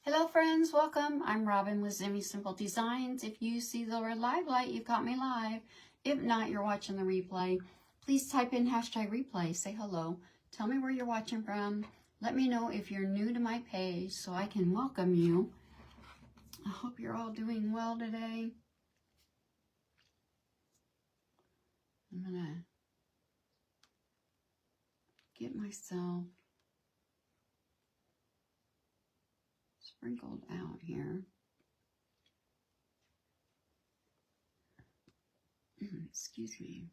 Hello friends, welcome. I'm Robin with Zimmy Simple Designs. If you see the word live light, you've got me live. If not, you're watching the replay. Please type in hashtag replay, say hello. Tell me where you're watching from. Let me know if you're new to my page so I can welcome you. I hope you're all doing well today. I'm gonna get myself sprinkled out here. Excuse me.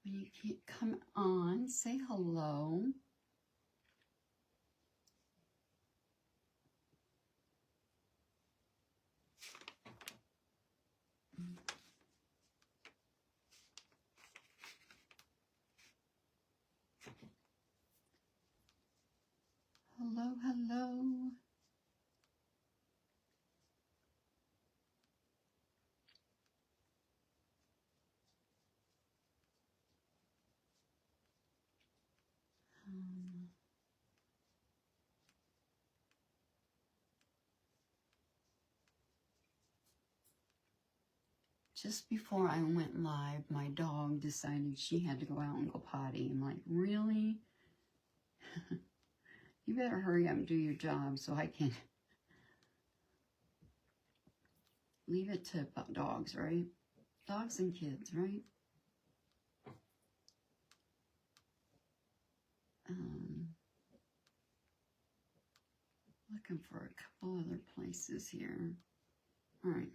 When you can't come on, say hello. Hello, hello. Just before I went live, my dog decided she had to go out and go potty. I'm like, really? You better hurry up and do your job so I can leave it to dogs, right? Dogs and kids, right? Looking for a couple other places here. All right.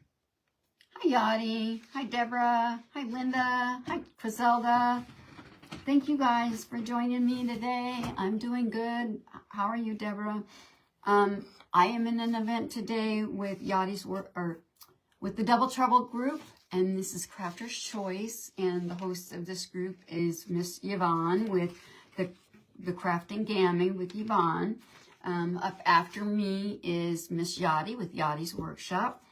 Hi, Yachty. Hi, Deborah. Hi, Linda. Hi, Griselda. Thank you guys for joining me today. I'm doing good. How are you, Deborah? I am in an event today with Yachty's work, or with the Double Trouble group, and this is Crafter's Choice, and the host of this group is Miss Yvonne with the Crafting Gammy with Yvonne. Up after me is Miss Yachty with Yachty's Workshop.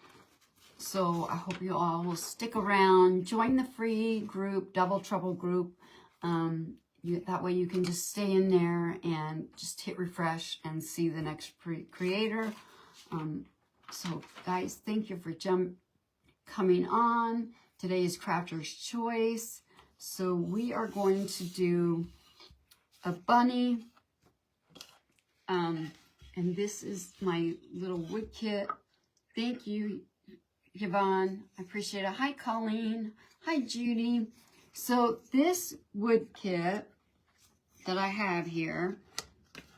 So I hope you all will stick around, join the free group, Double Trouble group. That way you can just stay in there and just hit refresh and see the next creator. So guys, thank you for coming on. Today is Crafter's Choice. So we are going to do a bunny. And this is my little wood kit. Thank you, Yvonne. I appreciate it. Hi, Colleen. Hi, Judy. So this wood kit that I have here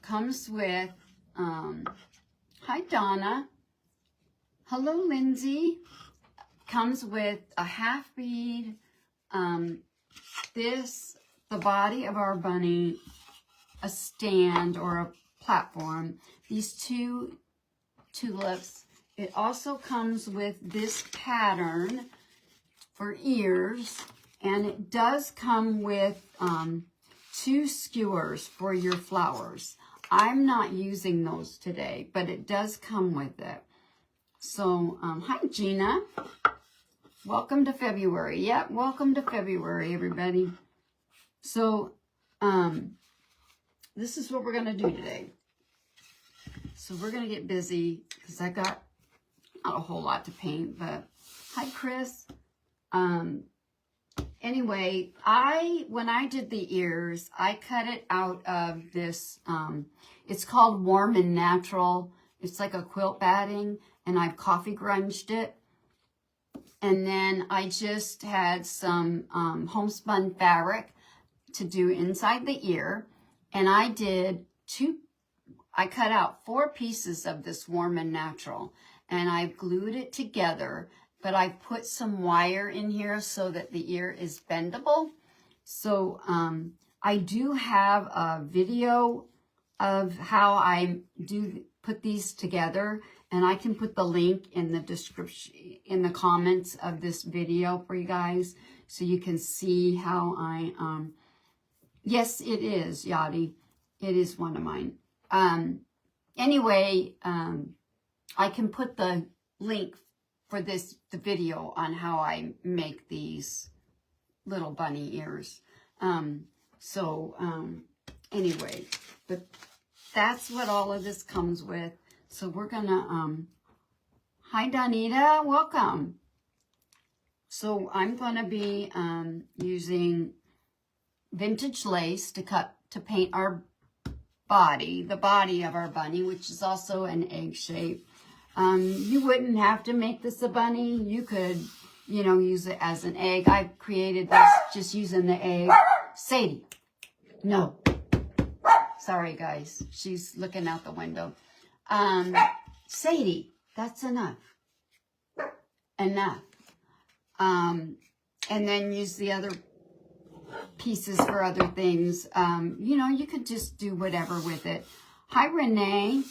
comes with, hi, Donna. Hello, Lindsay. Comes with a half bead, the body of our bunny, a stand or a platform, these two tulips. It also comes with this pattern for ears, and it does come with 2 skewers for your flowers. I'm not using those today, but it does come with it. So, hi, Gina. Welcome to February. Yep, welcome to February, everybody. So, this is what we're going to do today. So we're going to get busy because I got not a whole lot to paint, but hi, Chris. Anyway, when I did the ears, I cut it out of this, it's called Warm and Natural. It's like a quilt batting, and I've coffee grunged it. And then I just had some homespun fabric to do inside the ear. And I cut out 4 pieces of this Warm and Natural, and I've glued it together, but I put some wire in here so that the ear is bendable. So I do have a video of how I put these together, and I can put the link in the description, in the comments of this video for you guys, so you can see how I, yes, it is, Yachty. It is one of mine. Anyway, I can put the link for the video on how I make these little bunny ears. So, anyway, but that's what all of this comes with. So we're gonna, hi Donita, welcome. So I'm gonna be, using vintage lace to paint our body, the body of our bunny, which is also an egg shape. You wouldn't have to make this a bunny. You could, you know, use it as an egg. I've created this just using the egg. Sadie, no. Sorry, guys. She's looking out the window. Sadie, that's enough. Enough. And then use the other pieces for other things. You know, you could just do whatever with it. Hi, Renee.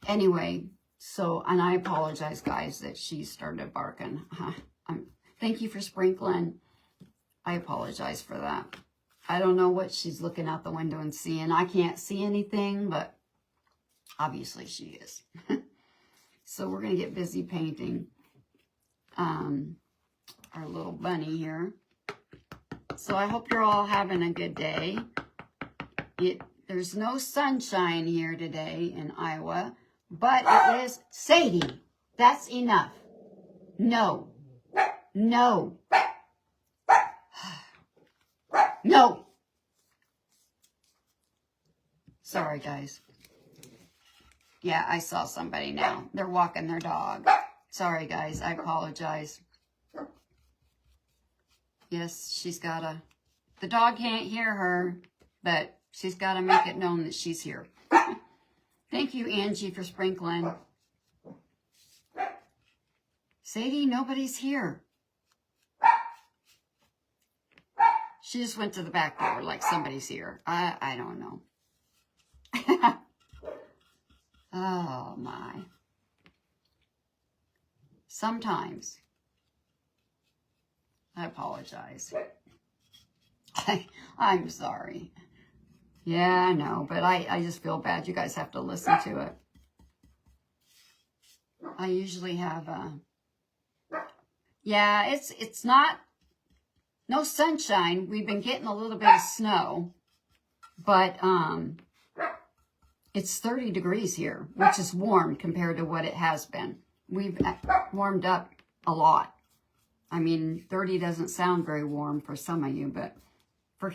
Anyway, so, and I apologize, guys, that she started barking. Thank you for sprinkling. I apologize for that. I don't know what she's looking out the window and seeing. I can't see anything, but obviously she is. So we're going to get busy painting our little bunny here. So I hope you're all having a good day. There's no sunshine here today in Iowa, but it is Sadie. That's enough. No. No. No. Sorry, guys. Yeah, I saw somebody now. They're walking their dog. Sorry, guys. I apologize. Yes, she's got to... The dog can't hear her, but she's got to make it known that she's here. Thank you, Angie, for sprinkling. Sadie, nobody's here. She just went to the back door like somebody's here. I don't know. Oh, my. Sometimes. I apologize. I'm sorry. Yeah, I know, but I just feel bad. You guys have to listen to it. I usually have yeah, it's not, no sunshine. We've been getting a little bit of snow, but it's 30 degrees here, which is warm compared to what it has been. We've warmed up a lot. I mean, 30 doesn't sound very warm for some of you, but for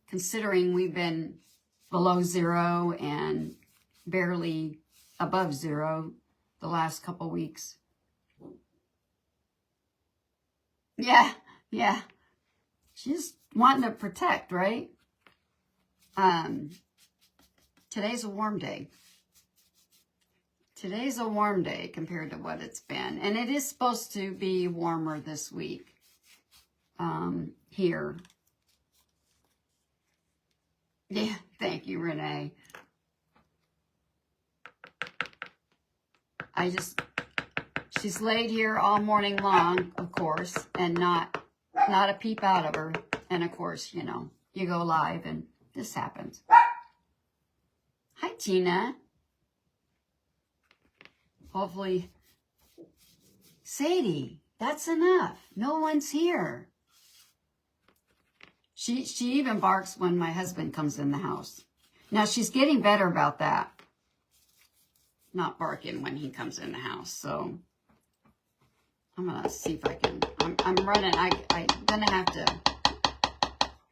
considering we've been below zero and barely above zero the last couple weeks. Yeah, yeah. She's wanting to protect, right? Today's a warm day. Today's a warm day compared to what it's been. And it is supposed to be warmer this week here. Yeah, thank you, Renee. She's laid here all morning long, of course, and not a peep out of her. And of course, you know, you go live and this happens. Hi, Tina. Hopefully, Sadie, that's enough. No one's here. She even barks when my husband comes in the house. Now, she's getting better about that. Not barking when he comes in the house. So, I'm going to see if I can. I'm running. I'm going to have to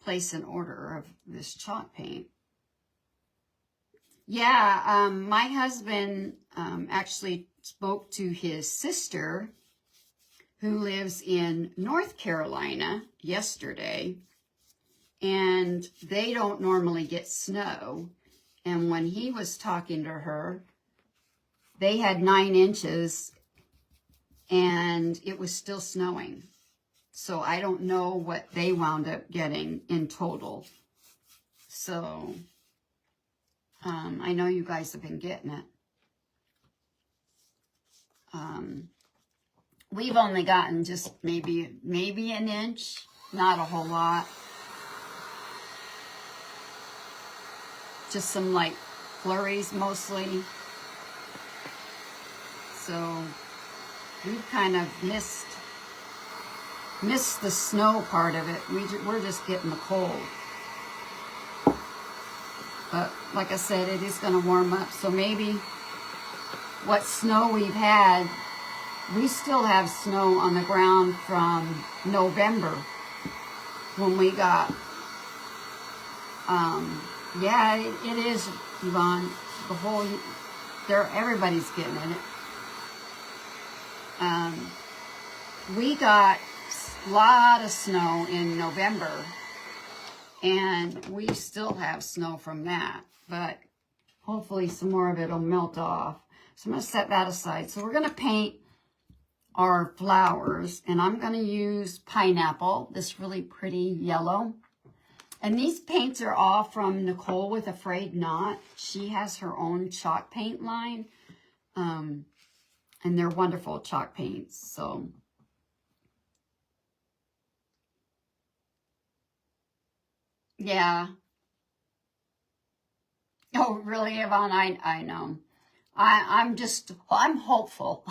place an order of this chalk paint. Yeah, my husband actually spoke to his sister who lives in North Carolina yesterday, and they don't normally get snow. And when he was talking to her, they had 9 inches and it was still snowing. So I don't know what they wound up getting in total. So I know you guys have been getting it. We've only gotten just maybe an inch, not a whole lot. Just some light flurries mostly. So we've kind of missed the snow part of it. We're just getting the cold. But like I said, it is going to warm up. So maybe what snow we've had, we still have snow on the ground from November when we got, yeah, it is, Yvonne, the whole, everybody's getting it. We got a lot of snow in November, and we still have snow from that, but hopefully some more of it will melt off. So I'm going to set that aside. So we're going to paint our flowers, and I'm going to use pineapple, this really pretty yellow. And these paints are all from Nicole with Afraid Not. She has her own chalk paint line, and they're wonderful chalk paints. So yeah. Oh, really, Yvonne? I know. I'm hopeful.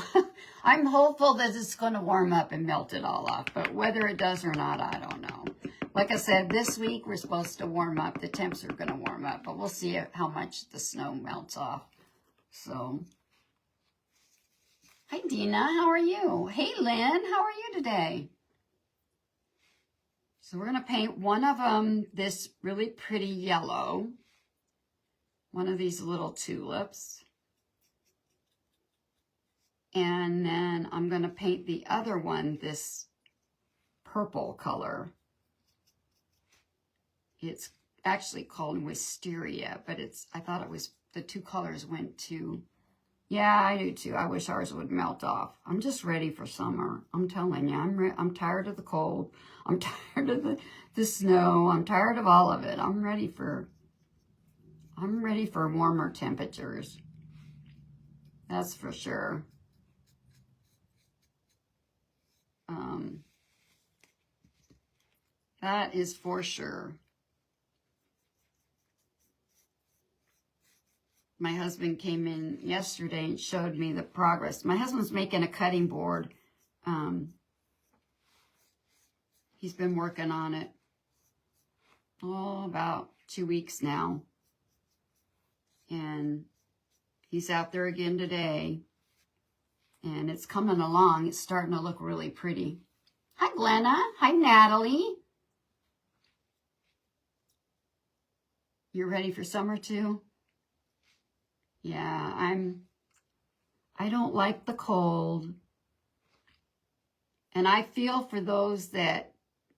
I'm hopeful that it's going to warm up and melt it all off. But whether it does or not, I don't know. Like I said, this week we're supposed to warm up. The temps are going to warm up. But we'll see how much the snow melts off. So, hi, Dina. How are you? Hey, Lynn. How are you today? So we're going to paint one of them this really pretty yellow. One of these little tulips. And then I'm going to paint the other one this purple color. It's actually called Wisteria, but I thought it was, the two colors went to, yeah, I do too. I wish ours would melt off. I'm just ready for summer. I'm telling you, I'm tired of the cold. I'm tired of the snow. I'm tired of all of it. I'm ready for warmer temperatures. That's for sure. That is for sure. My husband came in yesterday and showed me the progress. My husband's making a cutting board. He's been working on it, about 2 weeks now. And he's out there again today. And it's coming along. It's starting to look really pretty. Hi, Glenna. Hi, Natalie. You're ready for summer too? Yeah, I don't like the cold. And I feel for those that,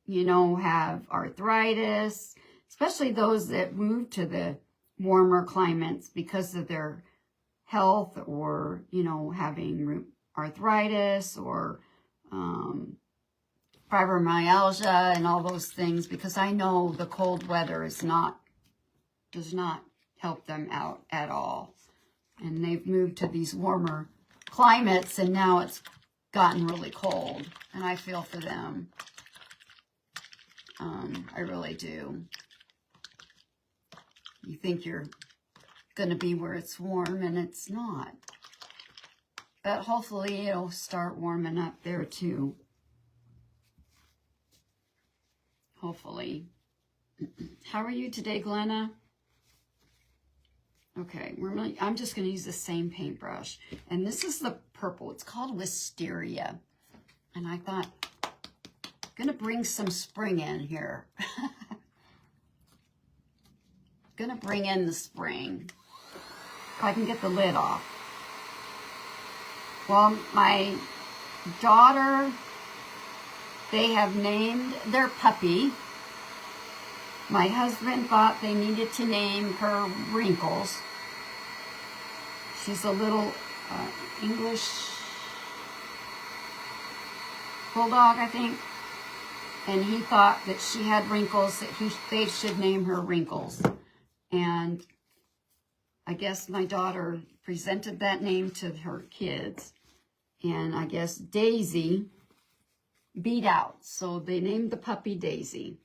have arthritis, especially those that move to the warmer climates because of their health or, having arthritis or fibromyalgia and all those things, because I know the cold weather does not help them out at all. And they've moved to these warmer climates, and now it's gotten really cold. And I feel for them. I really do. You think you're going to be where it's warm, and it's not. But hopefully it'll start warming up there too. Hopefully. How are you today, Glenna? Okay, I'm just going to use the same paintbrush. And this is the purple. It's called Wisteria. And I thought, I'm going to bring some spring in here. Going to bring in the spring. If I can get the lid off. Well, my daughter, they have named their puppy. My husband thought they needed to name her Wrinkles. She's a little English bulldog, I think. And he thought that she had wrinkles, that they should name her Wrinkles. And I guess my daughter presented that name to her kids. And I guess Daisy beat out. So they named the puppy Daisy.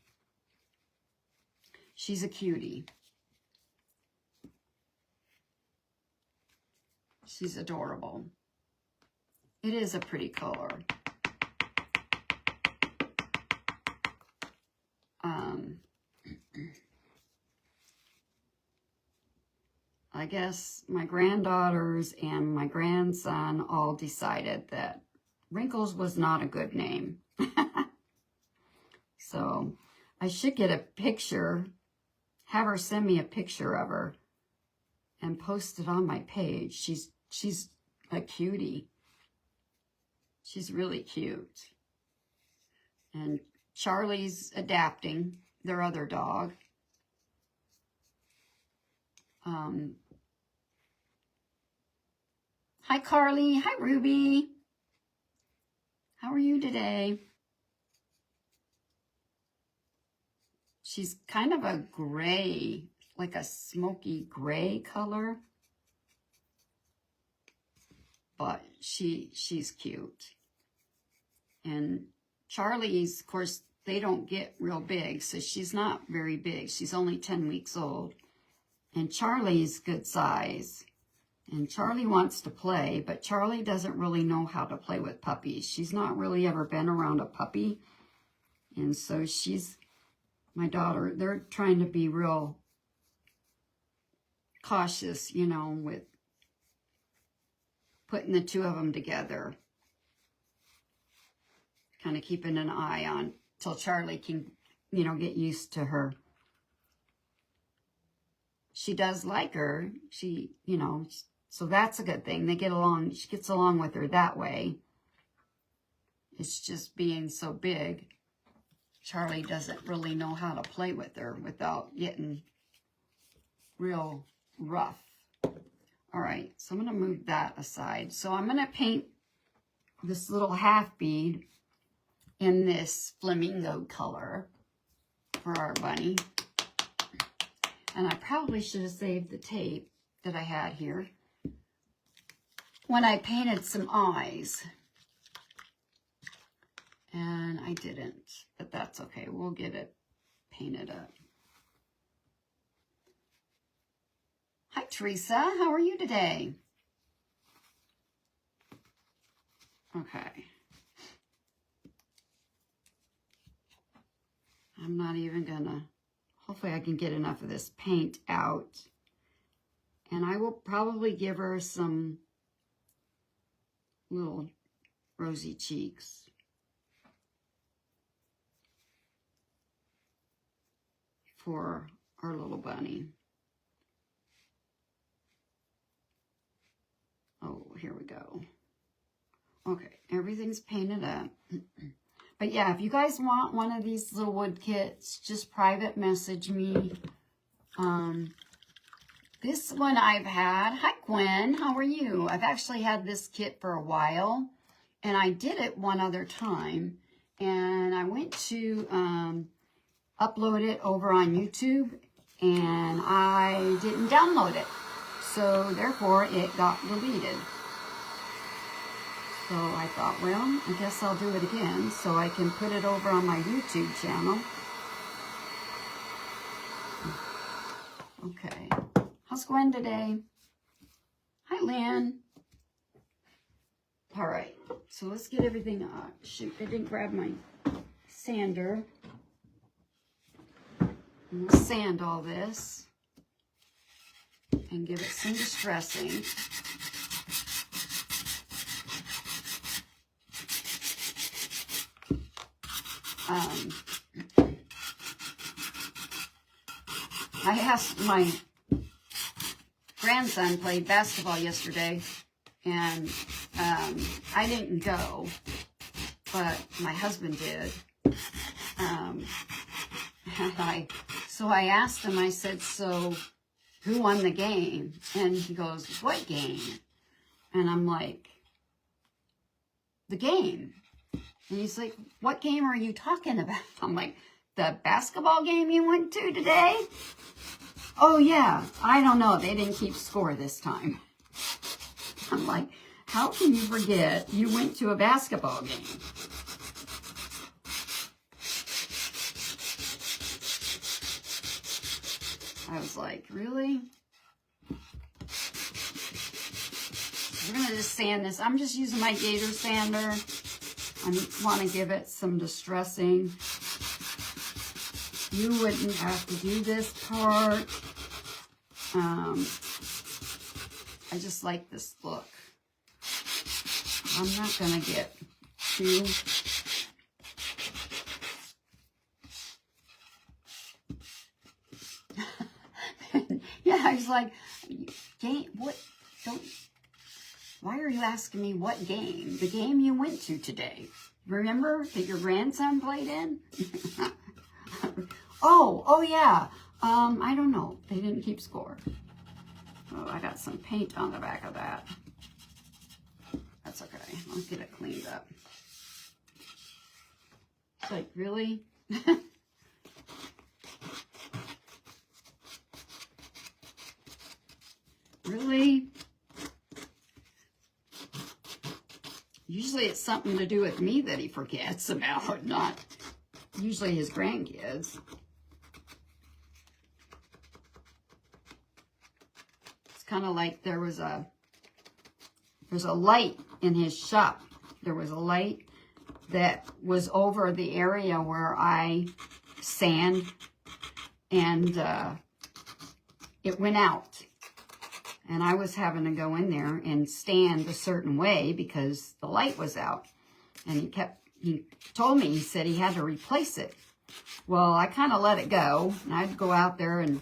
She's a cutie. She's adorable. It is a pretty color. I guess my granddaughters and my grandson all decided that Wrinkles was not a good name. So I should get a picture, have her send me a picture of her and post it on my page. She's a cutie. She's really cute. And Charlie's adapting, their other dog. Hi, Carly. Hi, Ruby. How are you today? She's kind of a gray, like a smoky gray color. But she's cute. And Charlie's, of course, they don't get real big, so she's not very big. She's only 10 weeks old. And Charlie's good size. And Charlie wants to play, but Charlie doesn't really know how to play with puppies. She's not really ever been around a puppy. And so she's, my daughter, they're trying to be real cautious, you know, with putting the two of them together. Kind of keeping an eye on till Charlie can, you know, get used to her. She does like her. She, you know, so that's a good thing. They get along. She gets along with her that way. It's just being so big. Charlie doesn't really know how to play with her without getting real rough. All right, so I'm going to move that aside. So I'm going to paint this little half bead in this flamingo color for our bunny. And I probably should have saved the tape that I had here when I painted some eyes. And I didn't, but that's okay. We'll get it painted up. Hi, Teresa. How are you today? Okay. I'm not even gonna, hopefully I can get enough of this paint out. And I will probably give her some little rosy cheeks. For our little bunny. Oh, here we go. Okay, everything's painted up. But yeah, if you guys want one of these little wood kits, just private message me. This one I've had. Hi, Gwen. How are you? I've actually had this kit for a while, and I did it one other time. And I went to upload it over on YouTube, and I didn't download it. So therefore, it got deleted. So I thought, well, I guess I'll do it again so I can put it over on my YouTube channel. Okay. How's Gwen today? Hi, Lynn. All right. So let's get everything shoot, I didn't grab my sander. And we'll sand all this and give it some distressing. I asked my grandson played basketball yesterday, and I didn't go, but my husband did. So I asked him, I said, so who won the game? And he goes, what game? And I'm like, the game. And he's like, what game are you talking about? I'm like, the basketball game you went to today? Oh, yeah. I don't know. They didn't keep score this time. I'm like, how can you forget you went to a basketball game? I was like, really? We're going to just sand this. I'm just using my gator sander. I want to give it some distressing. You wouldn't have to do this part. I just like this look. I'm not going to get too... Yeah, I was like, game, what, don't, why are you asking me what game? The game you went to today. Remember that your grandson played in? Oh yeah. I don't know. They didn't keep score. Oh, I got some paint on the back of that. That's okay. I'll get it cleaned up. It's like, really? Really? Usually it's something to do with me that he forgets about, not usually his grandkids. It's kind of like there's a light in his shop. There was a light that was over the area where I sand, and it went out. And I was having to go in there and stand a certain way because the light was out. And he told me, he said he had to replace it. Well, I kind of let it go. And I'd go out there, and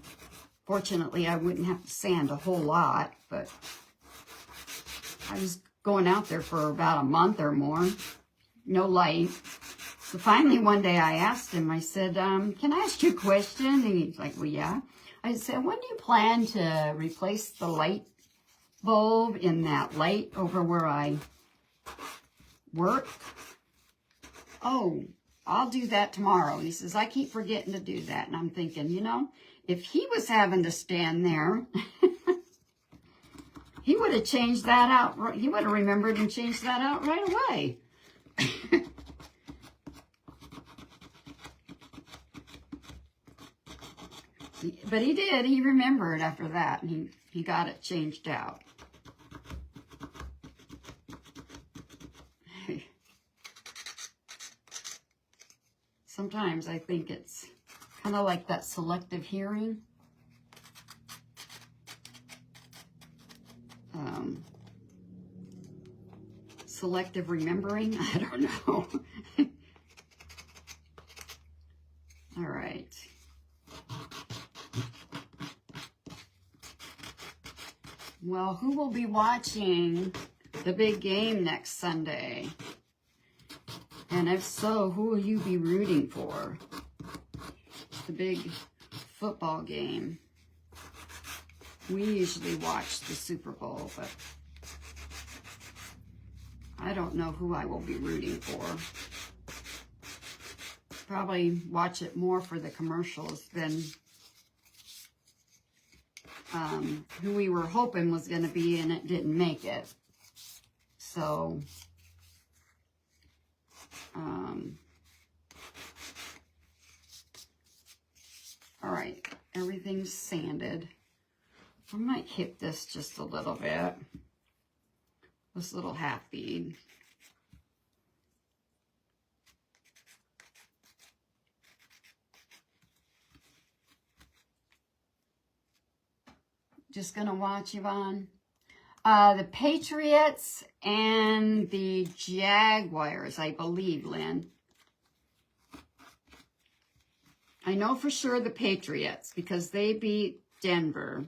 fortunately I wouldn't have to sand a whole lot. But I was going out there for about a month or more. No light. So finally one day I asked him, I said, can I ask you a question? And he's like, well, yeah. I said, when do you plan to replace the light bulb in that light over where I work? Oh, I'll do that tomorrow. He says, I keep forgetting to do that. And I'm thinking, you know, if he was having to stand there, he would have changed that out. He would have remembered and changed that out right away. But he did. He remembered after that, and he got it changed out. Sometimes I think it's kind of like that selective hearing. Selective remembering. I don't know. All right. Well, who will be watching the big game next Sunday? And if so, who will you be rooting for? The big football game. We usually watch the Super Bowl, but I don't know who I will be rooting for. Probably watch it more for the commercials than who we were hoping was going to be, and it didn't make it. So, all right, everything's sanded. I might hit this just a little bit. This little half bead. Just gonna watch, Yvonne. The Patriots and the Jaguars, I believe, Lynn. I know for sure the Patriots because they beat Denver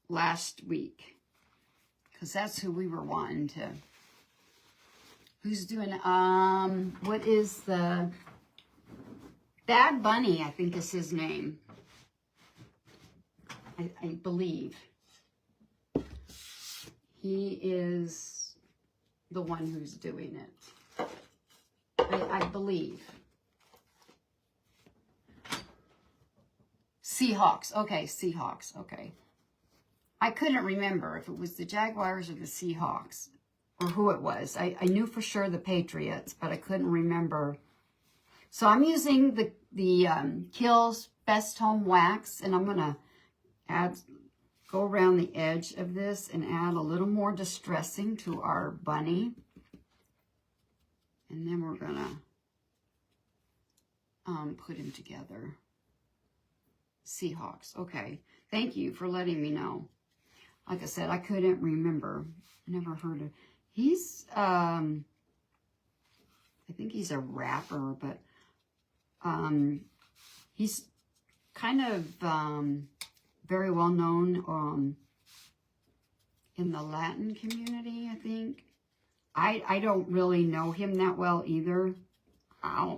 last week. Because that's who we were wanting to. Who's doing, what is the, Bad Bunny, I think is his name. I believe. He is the one who's doing it. I believe. Seahawks. Okay, Seahawks. Okay. I couldn't remember if it was the Jaguars or the Seahawks or who it was. I knew for sure the Patriots, but I couldn't remember. So I'm using the Kiehl's Best Home Wax, and I'm going to go around the edge of this and add a little more distressing to our bunny. And then we're going to put him together. Seahawks. Okay. Thank you for letting me know. like I said, I couldn't remember. Never heard of. He's, I think he's a rapper, but he's kind of very well known in the Latin community, I think. I don't really know him that well either. I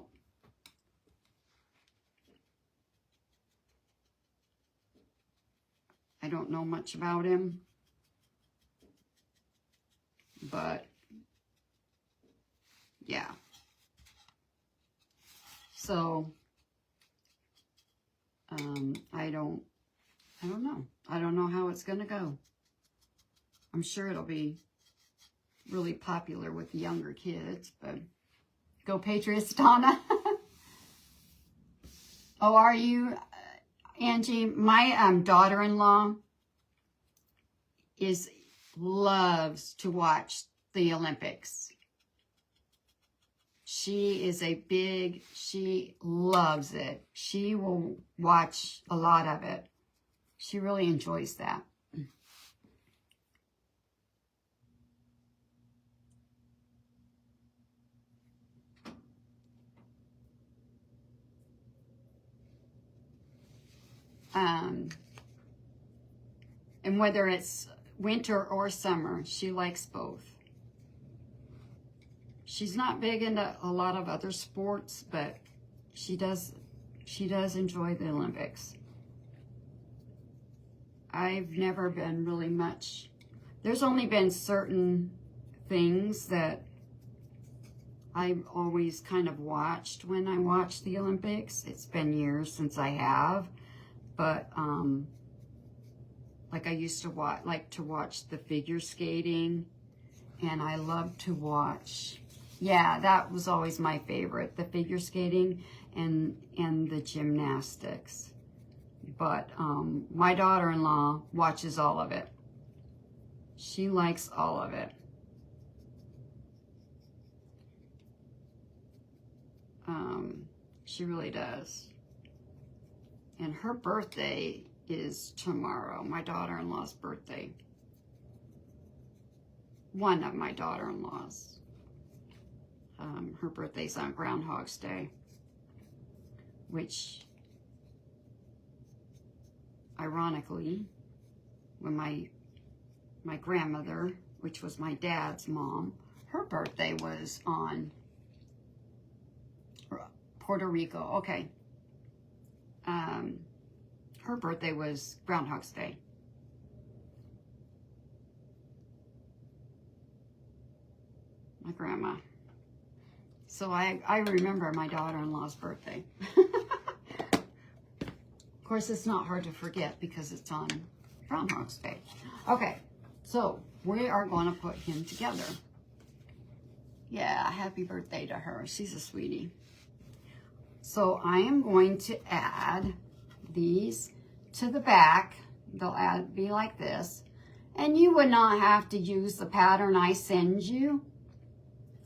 don't know much about him. But yeah. So I don't know. I don't know how it's going to go. I'm sure it'll be really popular with the younger kids, but go Patriots, Donna. Oh, are you, Angie? My daughter-in-law loves to watch the Olympics. She loves it. She will watch a lot of it. She really enjoys that. And whether it's winter or summer, she likes both. She's not big into a lot of other sports, but she does enjoy the Olympics. I've never been really much. There's only been certain things that I've always kind of watched when I watch the Olympics. It's been years since I have, but like I used to watch the figure skating, and I love to watch. Yeah, that was always my favorite, the figure skating and the gymnastics. But my daughter-in-law watches all of it. She likes all of it. She really does. And her birthday is tomorrow, my daughter-in-law's birthday. One of my daughter-in-laws. Her birthday's on Groundhog's Day, which, ironically, when my grandmother, which was my dad's mom, her birthday was on Puerto Rico. Okay. Her birthday was Groundhog's Day. My grandma. So I remember my daughter-in-law's birthday. Of course, it's not hard to forget because it's on Farmhouse Bunny. Okay, so we are going to put him together. Yeah, happy birthday to her. She's a sweetie. So I am going to add these to the back. They'll be like this. And you would not have to use the pattern I send you.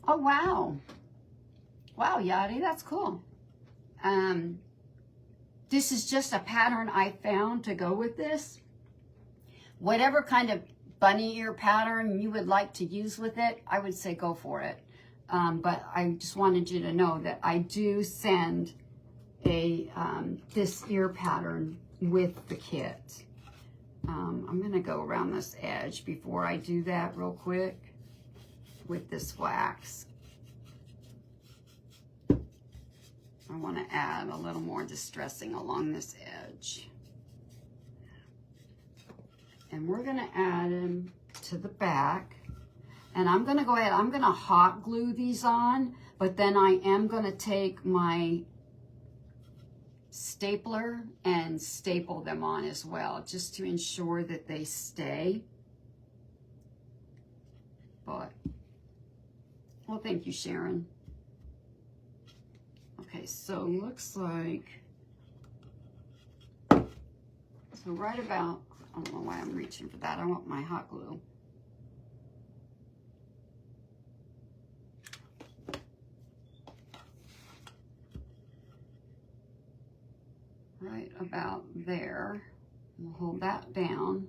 Oh, wow. Wow, Yadi, that's cool. This is just a pattern I found to go with this. Whatever kind of bunny ear pattern you would like to use with it, I would say go for it. But I just wanted you to know that I do send this ear pattern with the kit. I'm going to go around this edge before I do that real quick with this wax. I want to add a little more distressing along this edge. And we're going to add them to the back. And I'm going to go ahead, I'm going to hot glue these on, but then I am going to take my stapler and staple them on as well, just to ensure that they stay. But, well, thank you, Sharon. Okay, so looks like, so right about, I don't know why I'm reaching for that. I want my hot glue. Right about there. We'll hold that down.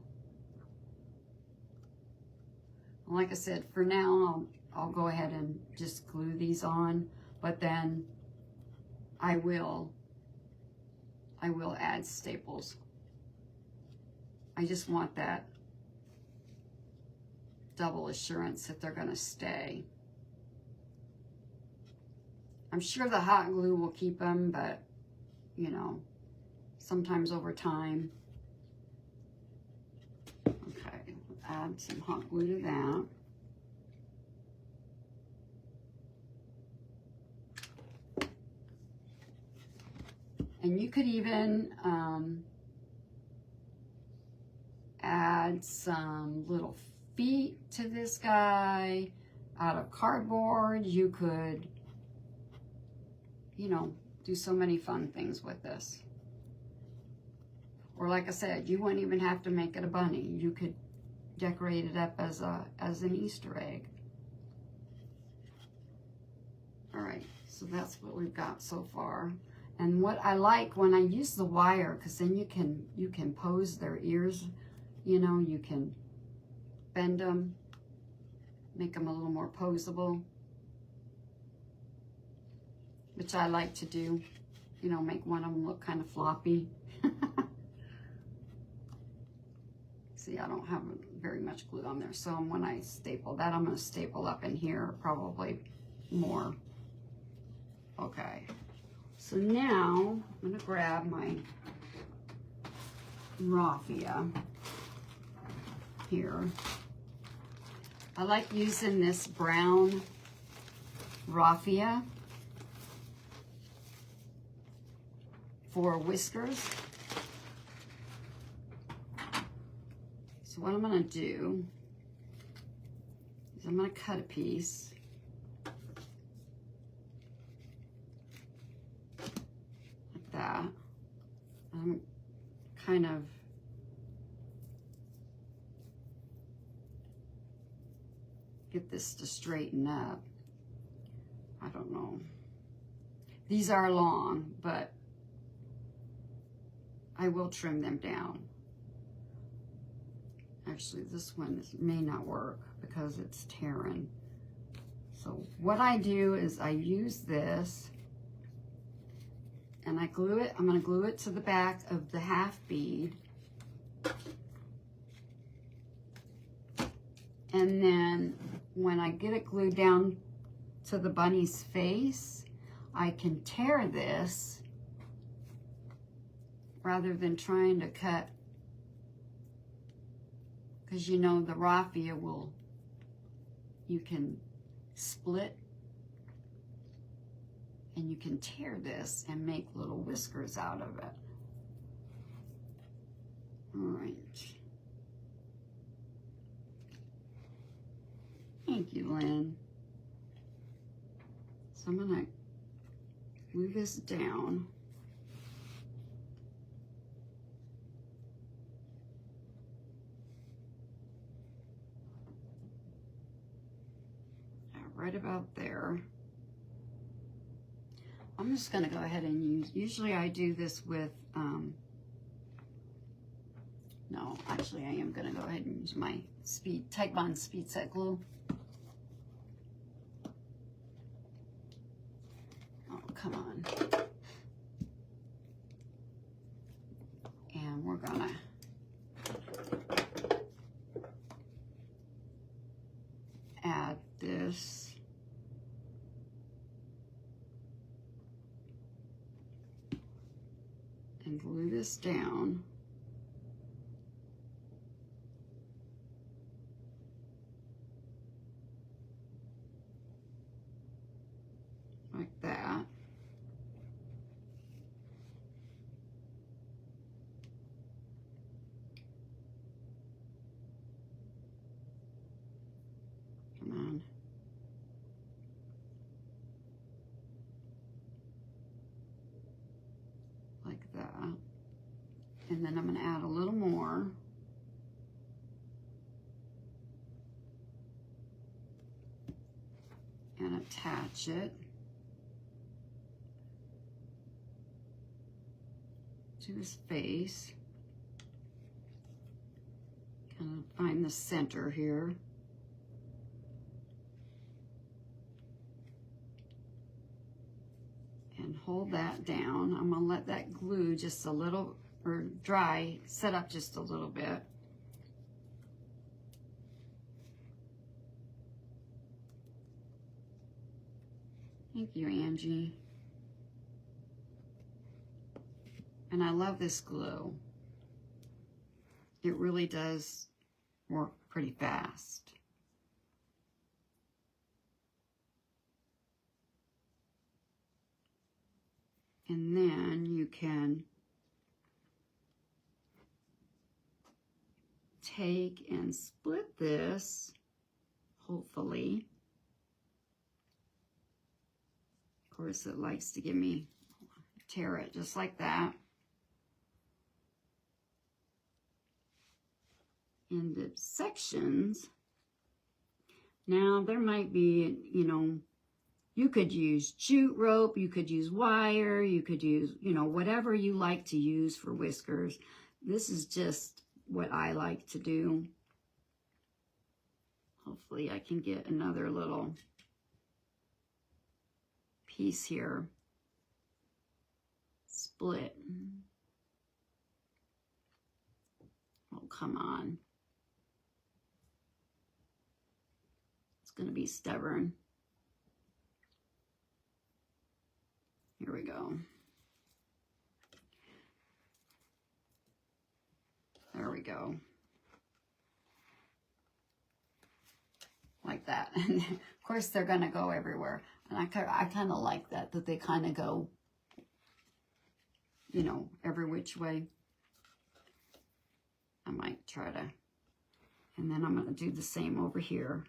Like I said, for now, I'll go ahead and just glue these on, but then I will add staples. I just want that double assurance that they're gonna stay. I'm sure the hot glue will keep them, but you know, sometimes over time. Okay, add some hot glue to that. And you could even add some little feet to this guy out of cardboard. You could, you know, do so many fun things with this. Or like I said, you wouldn't even have to make it a bunny. You could decorate it up as an Easter egg. All right, so that's what we've got so far. And what I like when I use the wire, because then you can pose their ears, you know, you can bend them, make them a little more posable, which I like to do, you know, make one of them look kind of floppy. See, I don't have very much glue on there, so when I staple that, I'm going to staple up in here probably more. Okay, so now I'm going to grab my raffia here. I like using this brown raffia for whiskers. So what I'm going to do is I'm going to cut a piece. Like that. I'm kind of get this to straighten up. I don't know. These are long, but I will trim them down. Actually, this one may not work because it's tearing. So what I do is I use this and I glue it. I'm going to glue it to the back of the half bead. And then when I get it glued down to the bunny's face, I can tear this rather than trying to cut, because you know the raffia you can split and you can tear this and make little whiskers out of it. All right. Thank you, Lynn. So I'm gonna glue this down. Right about there. I'm just going to go ahead and usually I do this with, no, actually I am going to go ahead and use my Type Bond Speed Set glue. Oh, come on. And we're going to add this. And glue this down. Like that. Come on. Like that. And then I'm going to add a little more. And attach it to his face. Kind of find the center here. hold that down. I'm gonna let that glue just a little, or dry, set up just a little bit. Thank you, Angie. And I love this glue. It really does work pretty fast. And then you can take and split this, hopefully. Of course, it likes to give me, tear it just like that. Into sections. Now, there might be, you know, you could use jute rope, you could use wire, you could use, you know, whatever you like to use for whiskers. This is just what I like to do. Hopefully I can get another little piece here. Split. Oh, come on. It's going to be stubborn. Here we go. There we go. Like that. And of course, they're going to go everywhere. And I kind of like that they kind of go, you know, every which way. I might try to, and then I'm going to do the same over here.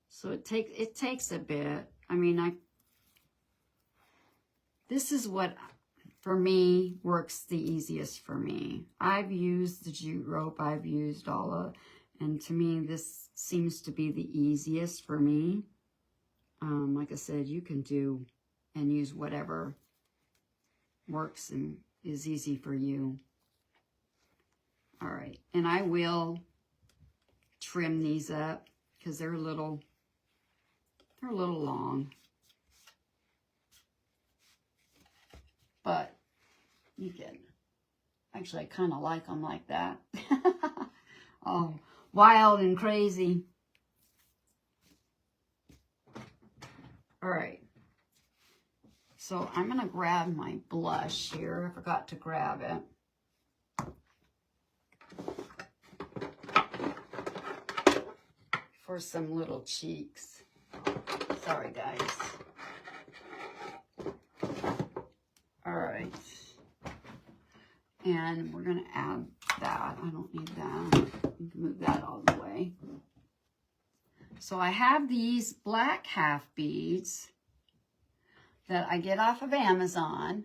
So it takes a bit. I mean, this is what, for me, works the easiest for me. I've used the jute rope, I've used all of, and to me, this seems to be the easiest for me. Like I said, you can do and use whatever works and is easy for you. All right, and I will trim these up because they're a little long. But you can, actually I kind of like them like that. Oh, wild and crazy. All right. So I'm going to grab my blush here. I forgot to grab it. For some little cheeks. Sorry, guys. All right. And we're going to add that. I don't need that. You can move that all the way. So I have these black half beads that I get off of Amazon.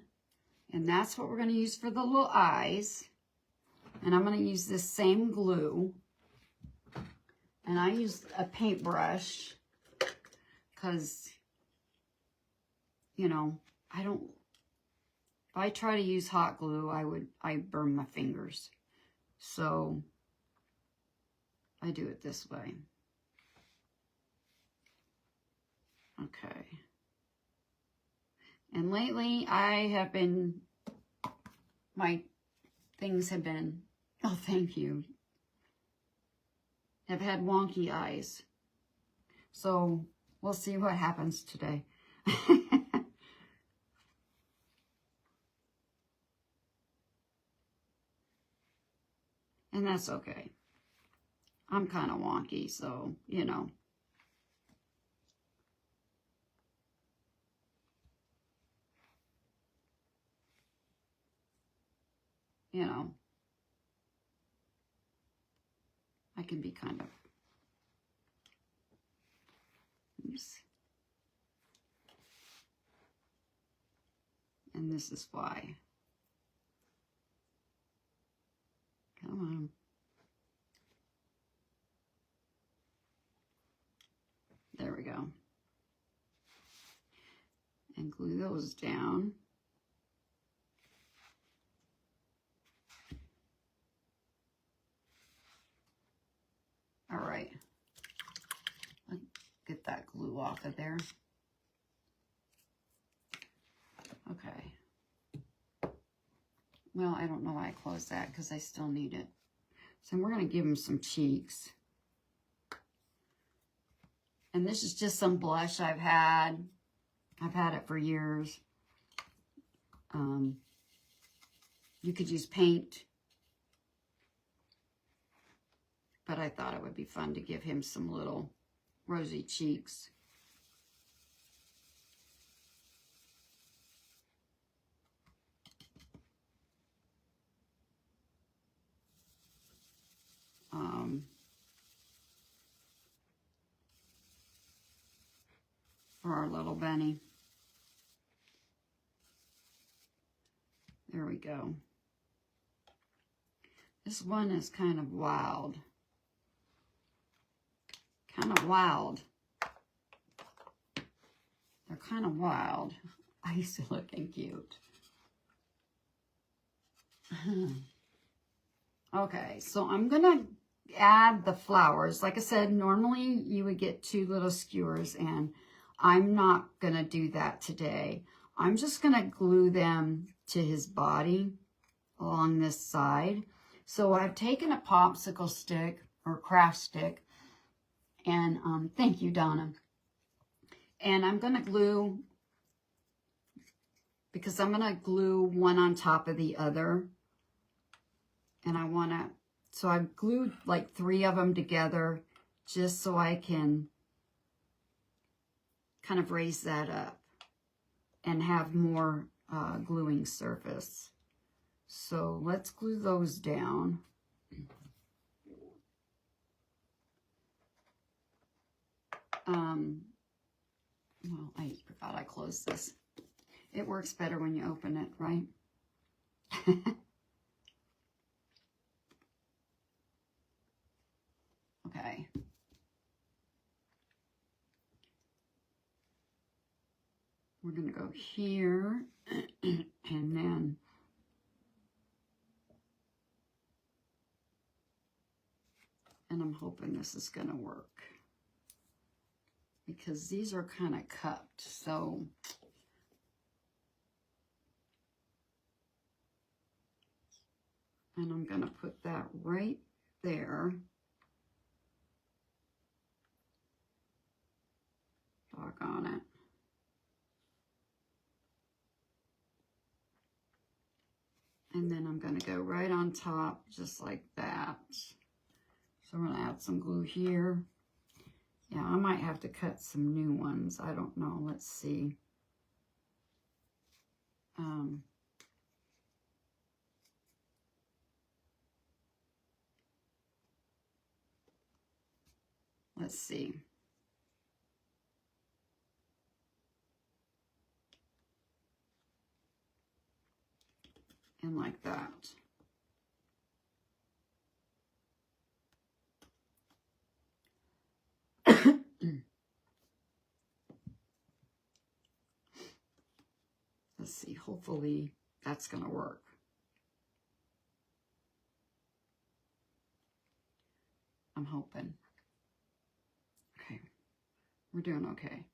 And that's what we're going to use for the little eyes. And I'm going to use this same glue. And I use a paintbrush because, you know, if I try to use hot glue, I burn my fingers. So I do it this way. Okay. And lately my things have been, oh, thank you. Have had wonky eyes. So we'll see what happens today. And that's okay. I'm kind of wonky, so, you know. You know. I can be kind of, oops. And this is why. Come on. There we go. And glue those down. All right. glue off of there. Okay. Well, I don't know why I closed that because I still need it. So we're going to give him some cheeks. And this is just some blush I've had. I've had it for years. You could use paint. But I thought it would be fun to give him some little rosy cheeks. For our little bunny. There we go. This one is kind of wild. Kind of wild. They're kind of wild. He's looking cute. Okay, so I'm going to add the flowers. Like I said, normally you would get 2 little skewers, and I'm not going to do that today. I'm just going to glue them to his body along this side. So I've taken a popsicle stick or craft stick, and thank you, Donna. And I'm going to glue, because I'm going to glue one on top of the other. And I want to, so I've glued like 3 of them together just so I can kind of raise that up and have more gluing surface. So let's glue those down. Well, I forgot I closed this. It works better when you open it, right? Okay. We're going to go here and then I'm hoping this is going to work because these are kind of cupped. So and I'm going to put that right there. Doggone it. And then I'm going to go right on top, just like that. So I'm going to add some glue here. Yeah, I might have to cut some new ones. I don't know. Let's see. Let's see. And like that. Let's see, hopefully that's going to work. I'm hoping. Okay, we're doing okay.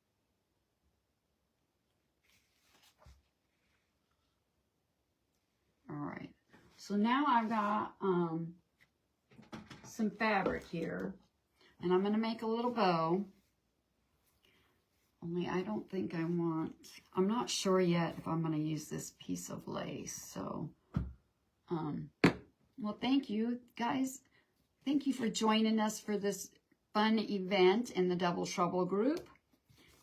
All right, so now I've got some fabric here, and I'm going to make a little bow. Only I don't think I want, I'm not sure yet if I'm going to use this piece of lace. So, well, thank you guys. Thank you for joining us for this fun event in the Double Trouble group.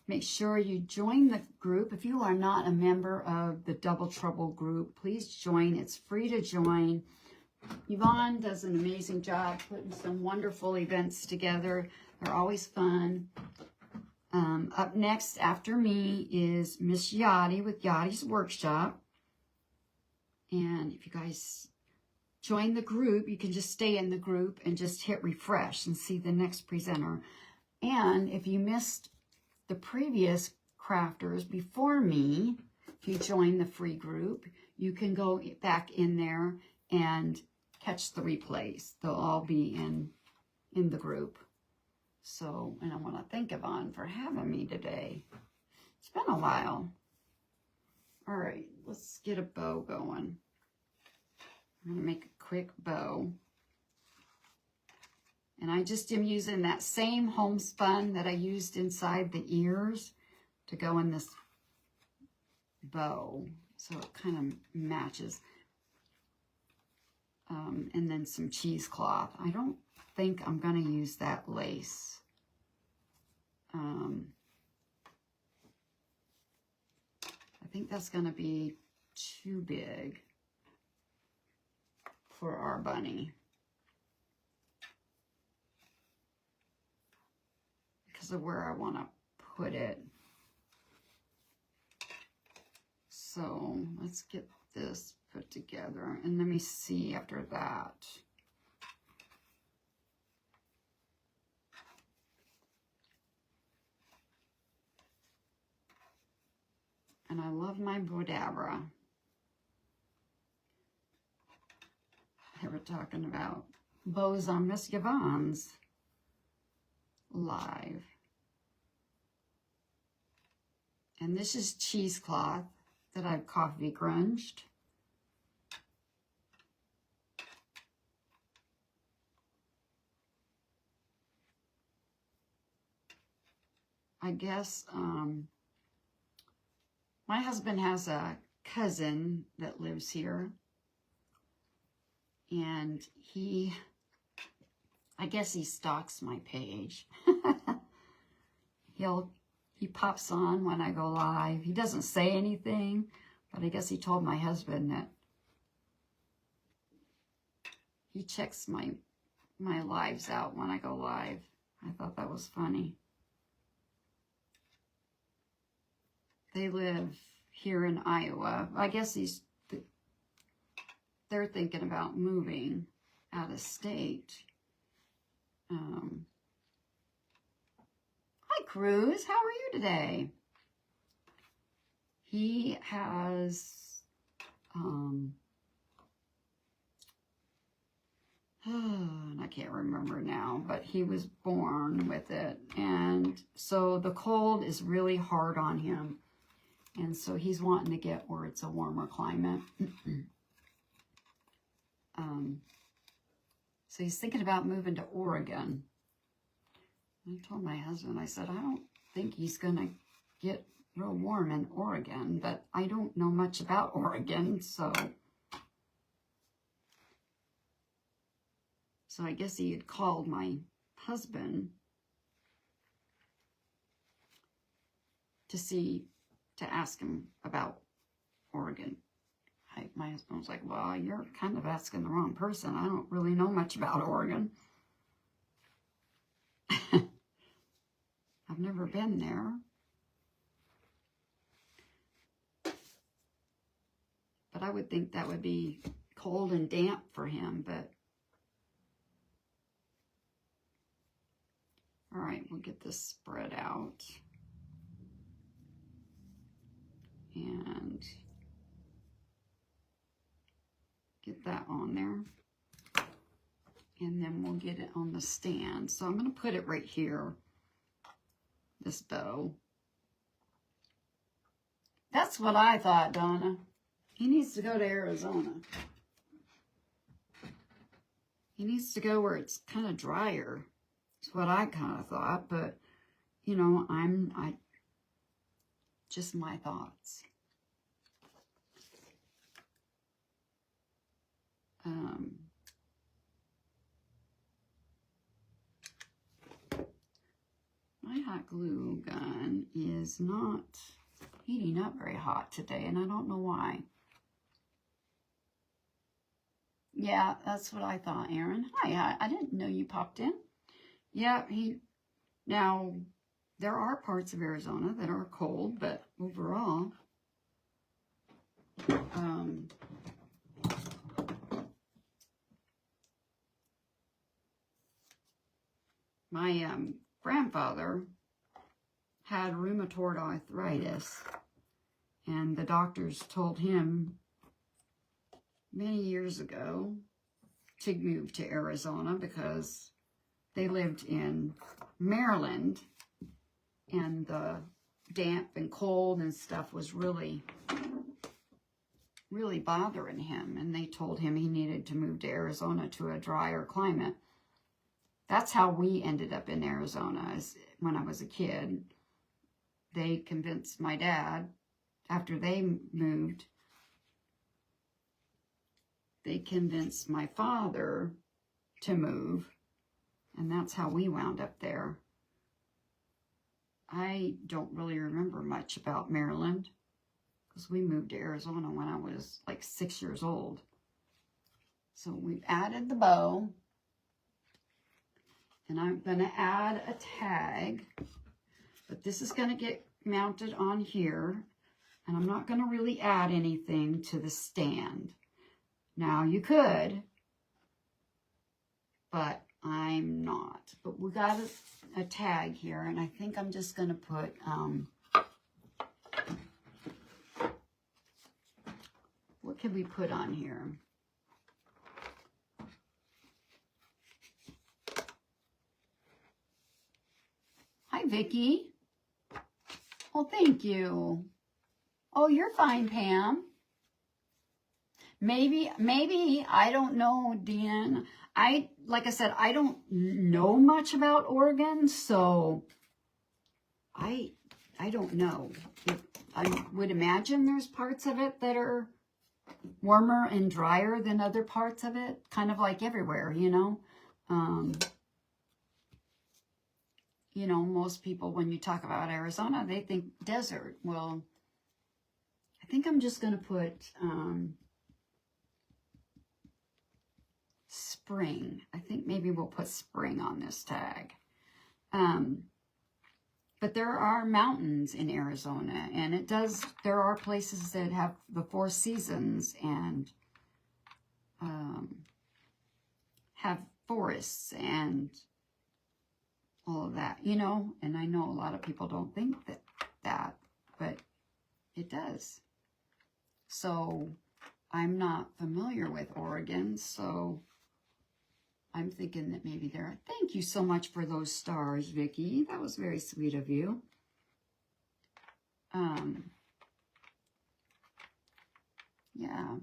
Make sure you join the group. If you are not a member of the Double Trouble group, please join. It's free to join. Yvonne does an amazing job putting some wonderful events together. They're always fun. Up next after me is Miss Yachty with Yachty's Workshop. And if you guys join the group, you can just stay in the group and just hit refresh and see the next presenter. And if you missed the previous crafters before me, if you join the free group, you can go back in there and catch the replays. They'll all be in the group. So, and I want to thank Yvonne for having me today. It's been a while. All right, let's get a bow going. I'm going to make a quick bow. And I just am using that same homespun that I used inside the ears to go in this bow. So it kind of matches. And then some cheesecloth. I don't think I'm going to use that lace. I think that's going to be too big for our bunny. Because of where I want to put it. So let's get this put together. And let me see after that. And I love my Bodabra. They were talking about bows on Miss Yvonne's live. And this is cheesecloth that I've coffee grunged. I guess my husband has a cousin that lives here, and I guess he stalks my page. He pops on when I go live. He doesn't say anything, but I guess he told my husband that he checks my lives out when I go live. I thought that was funny. They live here in Iowa. I guess they're thinking about moving out of state. Hi, Cruz. How are you today? He has, I can't remember now, but he was born with it. And so the cold is really hard on him. And so he's wanting to get where it's a warmer climate. So he's thinking about moving to Oregon. I told my husband, I said, I don't think he's going to get real warm in Oregon, but I don't know much about Oregon, so I guess he had called my husband to ask him about Oregon. My husband was like, well, you're kind of asking the wrong person. I don't really know much about Oregon. I've never been there. But I would think that would be cold and damp for him, but all right, we'll get this spread out. And get that on there. And then we'll get it on the stand. So I'm going to put it right here, this bow. That's what I thought, Donna. He needs to go to Arizona. He needs to go where it's kind of drier. That's what I kind of thought, but you know, just my thoughts. My hot glue gun is not heating up very hot today, and I don't know why. Yeah, that's what I thought, Aaron. Hi, I didn't know you popped in. Yeah, now, there are parts of Arizona that are cold, but overall, my grandfather had rheumatoid arthritis, and the doctors told him many years ago to move to Arizona because they lived in Maryland, and the damp and cold and stuff was really bothering him, and they told him he needed to move to Arizona to a drier climate. That's how we ended up in Arizona. When I was a kid, they convinced my dad, after they moved, they convinced my father to move, and that's how we wound up there. I don't really remember much about Maryland, because we moved to Arizona when I was like 6 years old. So we've added the bow, and I'm going to add a tag, but this is going to get mounted on here, and I'm not going to really add anything to the stand. Now you could, but I'm not. But we got a tag here, and I think I'm just going to put what can we put on here? Hi, Vicki. Oh, thank you. Oh, you're fine, Pam. Maybe, I don't know, Dean. Like I said, I don't know much about Oregon, so I don't know. I would imagine there's parts of it that are warmer and drier than other parts of it, kind of like everywhere, you know. You know, most people, when you talk about Arizona, they think desert. Well, I think I'm just going to put spring. I think maybe we'll put spring on this tag. But there are mountains in Arizona, and there are places that have the 4 seasons and have forests and all of that, you know. And I know a lot of people don't think that, but it does. So I'm not familiar with Oregon, so I'm thinking that maybe there. Thank you so much for those stars, Vicki. That was very sweet of you. Yeah.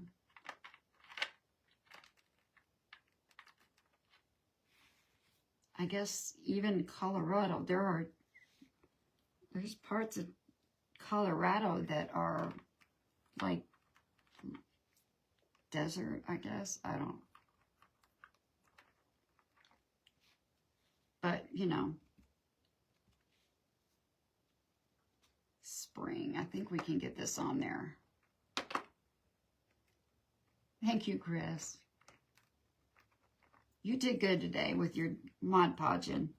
I guess even Colorado, there's parts of Colorado that are like desert, I guess. I don't. But, you know, spring. I think we can get this on there. Thank you, Chris. You did good today with your Mod Podging.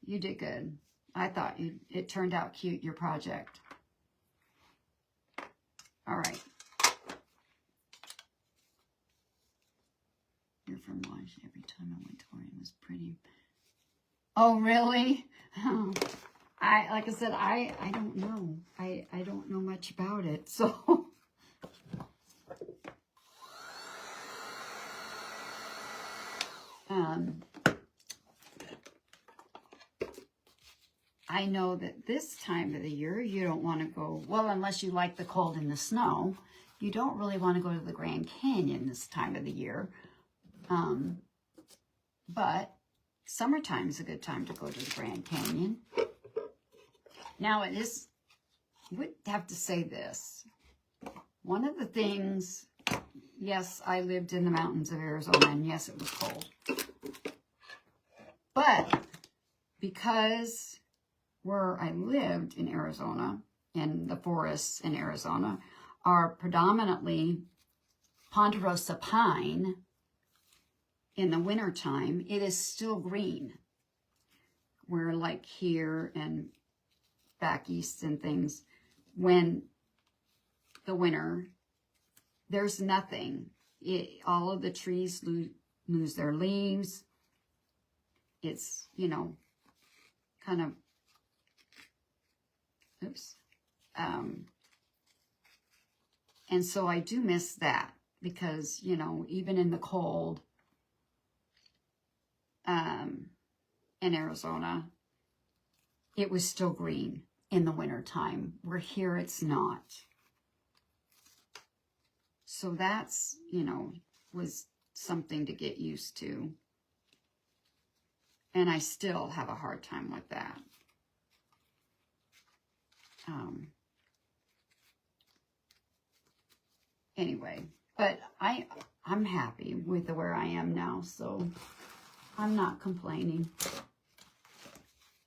You did good. I thought it turned out cute, your project. All right. You're from Lodge. Every time I went to Oregon, it was pretty. Oh, really? Like I said, I don't know. I don't know much about it, so. I know that this time of the year, you don't want to go, well, unless you like the cold and the snow, you don't really want to go to the Grand Canyon this time of the year. But summertime is a good time to go to the Grand Canyon. Now, I would have to say this. One of the things, yes, I lived in the mountains of Arizona, and yes, it was cold. But because where I lived in Arizona, and the forests in Arizona, are predominantly ponderosa pine, in the wintertime, it is still green. Where like here and back east and things, when the winter, there's nothing. All of the trees lose their leaves. It's, you know, kind of, oops. And so I do miss that because, you know, even in the cold, in Arizona, it was still green in the wintertime. Where here it's not. So that's, you know, was something to get used to. And I still have a hard time with that. Anyway, but I'm happy with where I am now, so I'm not complaining.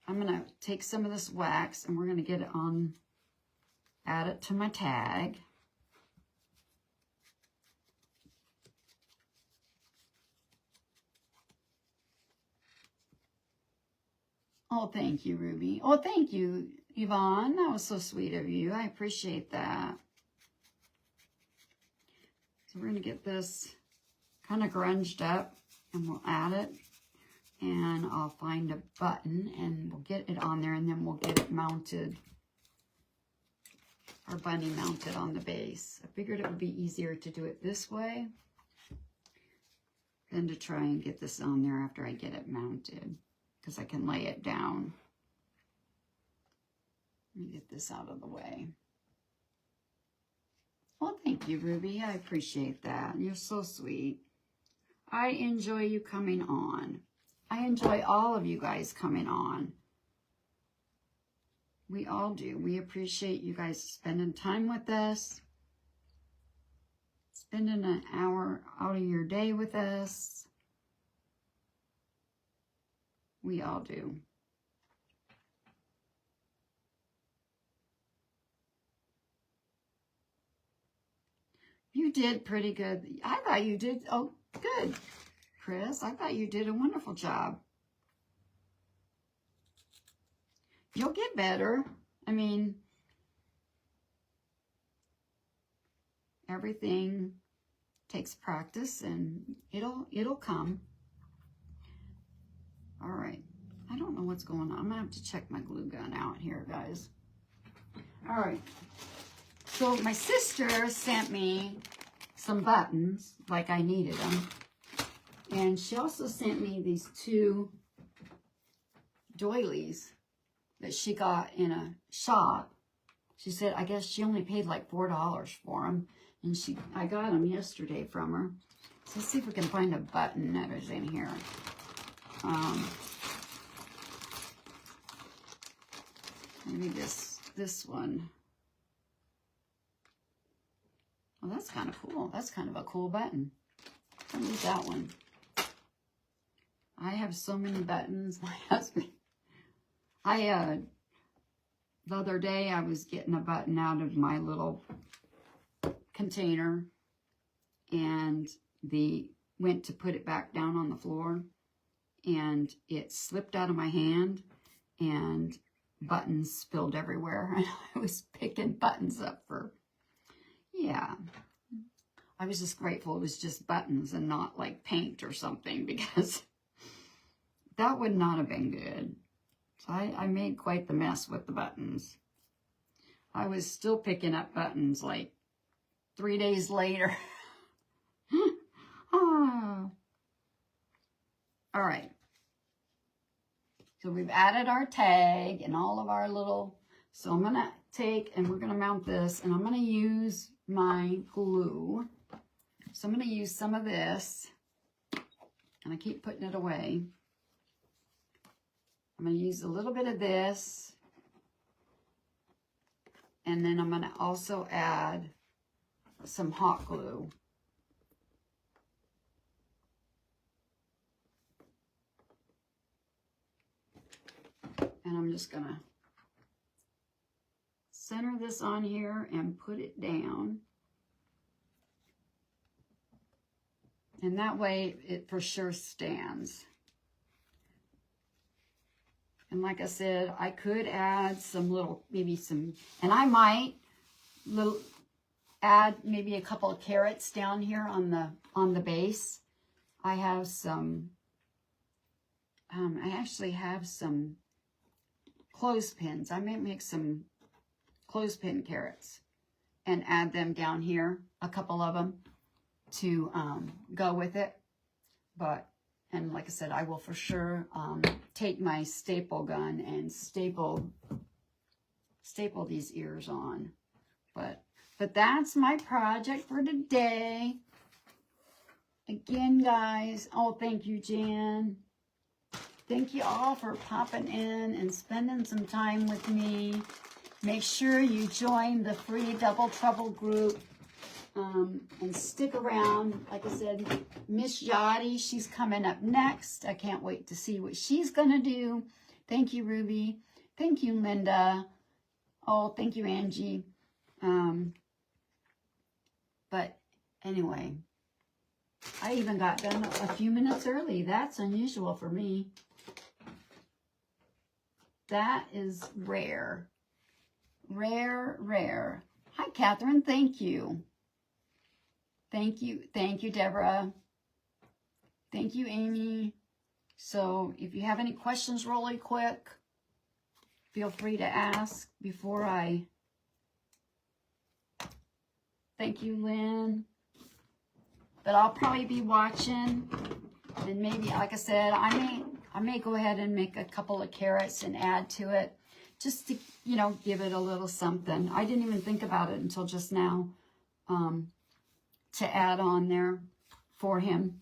I'm going to take some of this wax and we're going to get it on, add it to my tag. Oh, thank you, Ruby. Oh, thank you, Yvonne. That was so sweet of you. I appreciate that. So we're going to get this kind of grunged up and we'll add it. And I'll find a button and we'll get it on there and then we'll get it mounted. Our bunny mounted on the base. I figured it would be easier to do it this way than to try and get this on there after I get it mounted. Because I can lay it down. Let me get this out of the way. Well, thank you, Ruby. I appreciate that. You're so sweet. I enjoy you coming on. I enjoy all of you guys coming on. We all do. We appreciate you guys spending time with us. Spending an hour out of your day with us. We all do. You did pretty good. I thought you did, oh, good, Chris. I thought you did a wonderful job. You'll get better. I mean, everything takes practice and it'll come. All right. I don't know what's going on. I'm going to have to check my glue gun out here, guys. All right. So my sister sent me some buttons, like I needed them. And she also sent me these two doilies that she got in a shop. She said, I guess she only paid like $4 for them. And I got them yesterday from her. So let's see if we can find a button that is in here. Maybe this one. Well, that's kind of cool. That's kind of a cool button. I'll use that one. I have so many buttons. My husband. The other day I was getting a button out of my little container and went to put it back down on the floor and it slipped out of my hand and buttons spilled everywhere. And I was picking buttons up yeah. I was just grateful it was just buttons and not like paint or something, because that would not have been good. So I made quite the mess with the buttons. I was still picking up buttons like 3 days later. Oh. All right. So we've added our tag and all of our little, so I'm going to take and we're going to mount this and I'm going to use my glue. So I'm going to use some of this and I keep putting it away. I'm going to use a little bit of this and then I'm going to also add some hot glue. And I'm just going to center this on here and put it down. And that way it for sure stands. And like I said, I could add some little, maybe some, and I might add maybe a couple of carrots down here on the base. I have some, I actually have some clothespins. I may make some clothespin carrots and add them down here, a couple of them to go with it. But And like I said, I will for sure take my staple gun and staple these ears on. But that's my project for today. Again, guys, oh, thank you, Jan. Thank you all for popping in and spending some time with me. Make sure you join the free Double Trouble group and stick around. Like I said, Miss Yachty, she's coming up next. I can't wait to see what she's going to do. Thank you, Ruby. Thank you, Linda. Oh, thank you, Angie. But anyway, I even got done a few minutes early. That's unusual for me. That is rare. Rare, rare. Hi, Catherine. Thank you. Thank you. Thank you, Deborah. Thank you, Amy. So if you have any questions really quick, feel free to ask before I... Thank you, Lynn. But I'll probably be watching, and maybe, like I said, I may go ahead and make a couple of carrots and add to it, just to, you know, give it a little something. I didn't even think about it until just now, to add on there for him,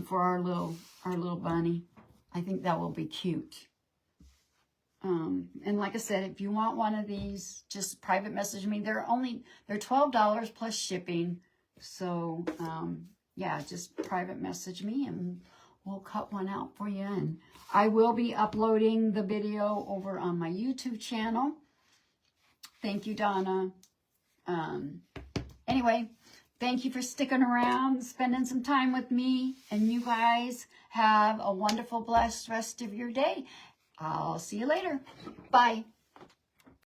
for our little bunny. I think that will be cute. And like I said, if you want one of these, just private message me. They're $12 plus shipping. So, yeah, just private message me and we'll cut one out for you. And I will be uploading the video over on my YouTube channel. Thank you, Donna. Anyway, thank you for sticking around, spending some time with me. And you guys have a wonderful, blessed rest of your day. I'll see you later. Bye.